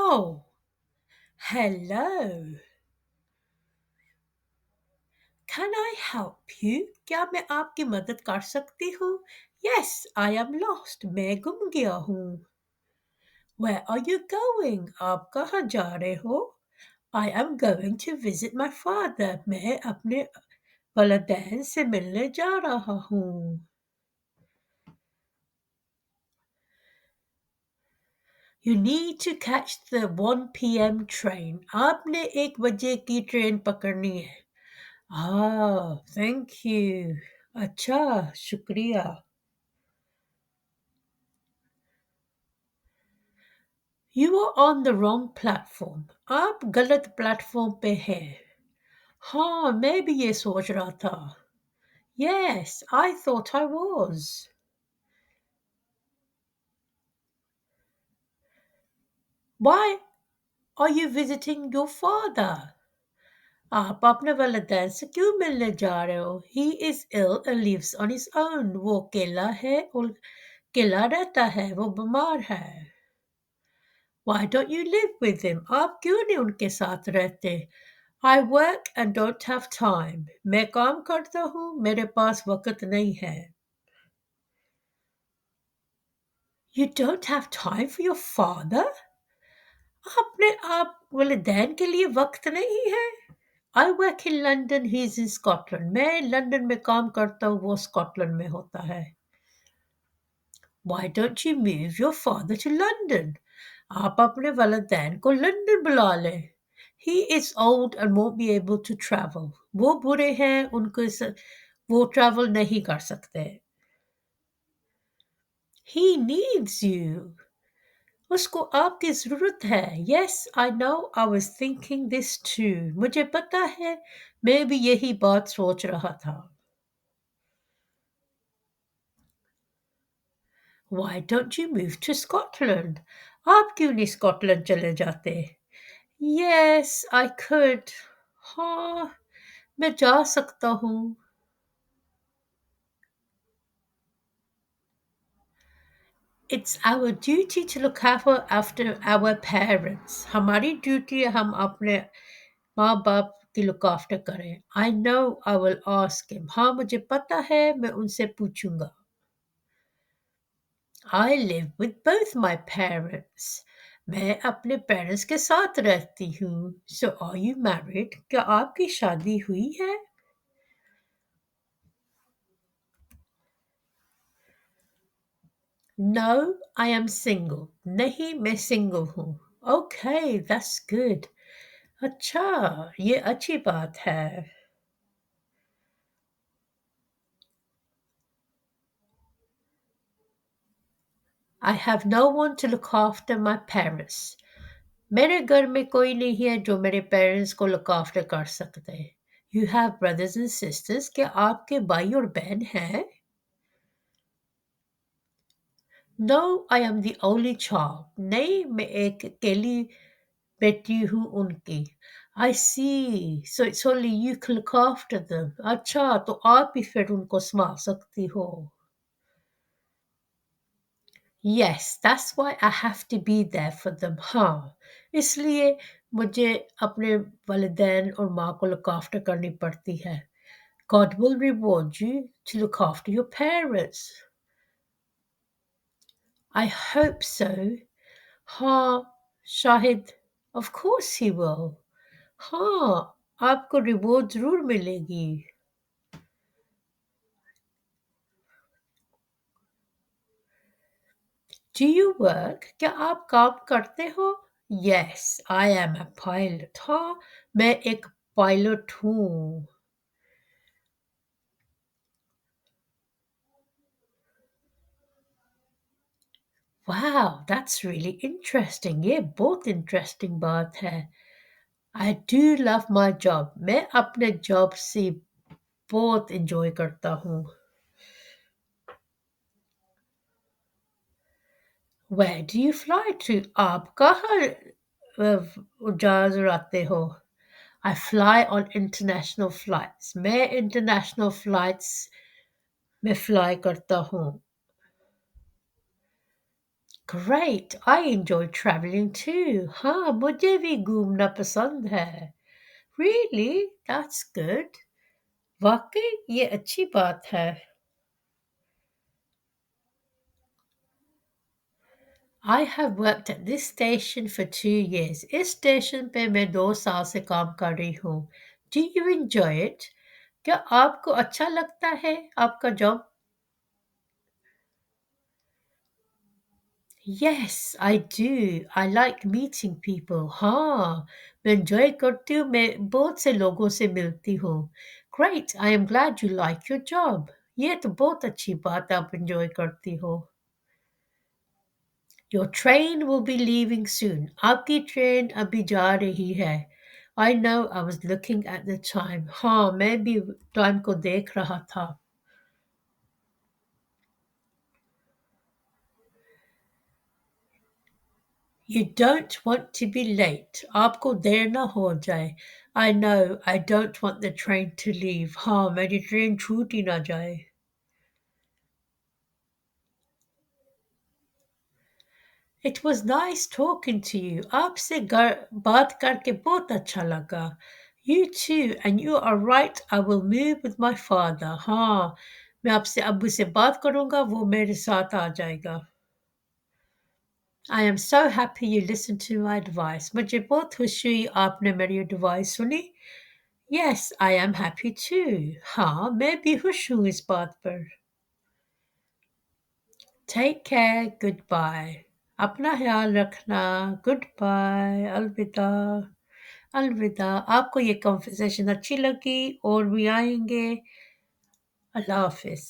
Oh, hello. Can I help you? क्या मैं आपकी मदद कर सकती हूँ? Yes, I am lost. मैं गुम गया हूँ. Where are you going? आप कहाँ जा रहे हो? I am going to visit my father. मैं अपने वालिदैन से मिलने जा रहा हूँ. You need to catch the 1 p.m. train. आपने 1 बजे की ट्रेन पकड़नी है. Thank you. अच्छा, शुक्रिया. You are on the wrong platform. आप गलत प्लेटफॉर्म पे हैं. हाँ, मैं भी ये सोच रहा था. Yes, I thought I was. Why are you visiting your father? आप अपने वालिदैन से क्यों मिलने जा रहे हो? He is ill and lives on his own. वो अकेला है और अकेला रहता है. वो बीमार है. Why don't you live with him? आप क्यों नहीं उनके साथ रहते? I work and don't have time. मैं काम करता हूँ, मेरे पास वक़्त नहीं है. You don't have time for your father? आपने आप वालिदैन के लिए वक़्त नहीं है? I work in London, he's in Scotland. मैं लंदन में काम करता हूँ, वो स्कॉटलैंड में होता है. Why don't you move your father to London? आप अपने वालिदैन को लंदन बुला लें. He is old and won't be able to travel. वो बूढ़े हैं, वो ट्रैवल नहीं कर सकते. He needs you. उसको आपकी ज़रूरत है. Yes, I know. I was thinking this too. मुझे पता है, मैं भी यही बात सोच रहा था. Why don't you move to Scotland? आप क्यों नहीं स्कॉटलैंड चले जाते? Yes, I could. हाँ, मैं जा सकता हूँ. It's our duty to look after our parents. हमारी ड्यूटी है हम अपने माँ बाप की लुक आफ्टर करें. I know I will ask him. हाँ, मुझे पता है, मैं उनसे पूछूंगा. I live with both my parents. मैं अपने पेरेंट्स के साथ रहती हूँ. So are you married? क्या आपकी शादी हुई है? No, I am single. नहीं, मैं single हूँ. Okay, that's good. अच्छा, ये अच्छी बात है. I have no one to look after my parents. मेरे घर में कोई नहीं है जो मेरे पेरेंट्स को look after कर सकते. You have brothers and sisters. क्या आपके भाई और बहन हैं? No, I am the only child. नहीं, मैं एक अकेली बेटी हूँ उनकी. I see. So it's only you can look after them. अच्छा, तो आप ही फिर उनको संभाल सकती हो. Yes, that's why I have to be there for them. हाँ, इसलिए मुझे अपने वालिदैन और माँ को look after करनी पड़ती है. God will reward you to look after your parents. I hope so. हाँ, शायद. Of course he will. हाँ, आपको रिवॉर्ड ज़रूर मिलेगी. Do you work? क्या आप काम करते हो? Yes, I am a pilot. हाँ, मैं एक पायलट हूँ. Wow, that's really interesting. ये बहुत इंटरेस्टिंग बात है. I do love my job. मैं अपने जॉब से बहुत enjoy करता हूँ. Where do you fly to? आप कहाँ जहाज उड़ाते हो? I fly on international flights. मैं international flights में fly करता हूँ. Great, I enjoy traveling too. हाँ, मुझे भी घूमना पसंद है. Really? That's good. वाकई ये अच्छी बात है. I have worked at this station for 2 years. इस स्टेशन पे मैं 2 साल से काम कर रही हूँ. Do you enjoy it? क्या आपको अच्छा लगता है आपका job? Yes, I do. I like meeting people. हाँ, मैं enjoy करती हूँ. मैं बहुत से लोगों से मिलती हूँ. Great. I am glad you like your job. ये तो बहुत अच्छी बात है, आप enjoy करती हो. Your train will be leaving soon. आपकी ट्रेन अभी जा रही है. I know, I was looking at the time. हाँ, मैं भी टाइम को देख रहा था. You don't want to be late. आपको देर ना हो जाए. I know, I don't want the train to leave. हाँ, मेरी ट्रेन छूट ही ना जाए. It was nice talking to you. आपसे बात करके बहुत अच्छा लगा. You too, and you are right. I will move with my father. हाँ, मैं आपसे अब्बू से बात करूँगा, वो मेरे साथ आ जाएगा. I am so happy you listened to my advice. मुझे बहुत खुशी हुई आपने मेरी एडवाइस सुनी. Yes, I am happy too. हाँ, मैं भी खुश हूँ इस बात पर. Take care. Goodbye. अपना ख्याल रखना. Goodbye. अलविदा. अलविदा. आपको ये कन्वर्सेशन अच्छी लगी और भी आएंगे. अल्लाह हाफिज.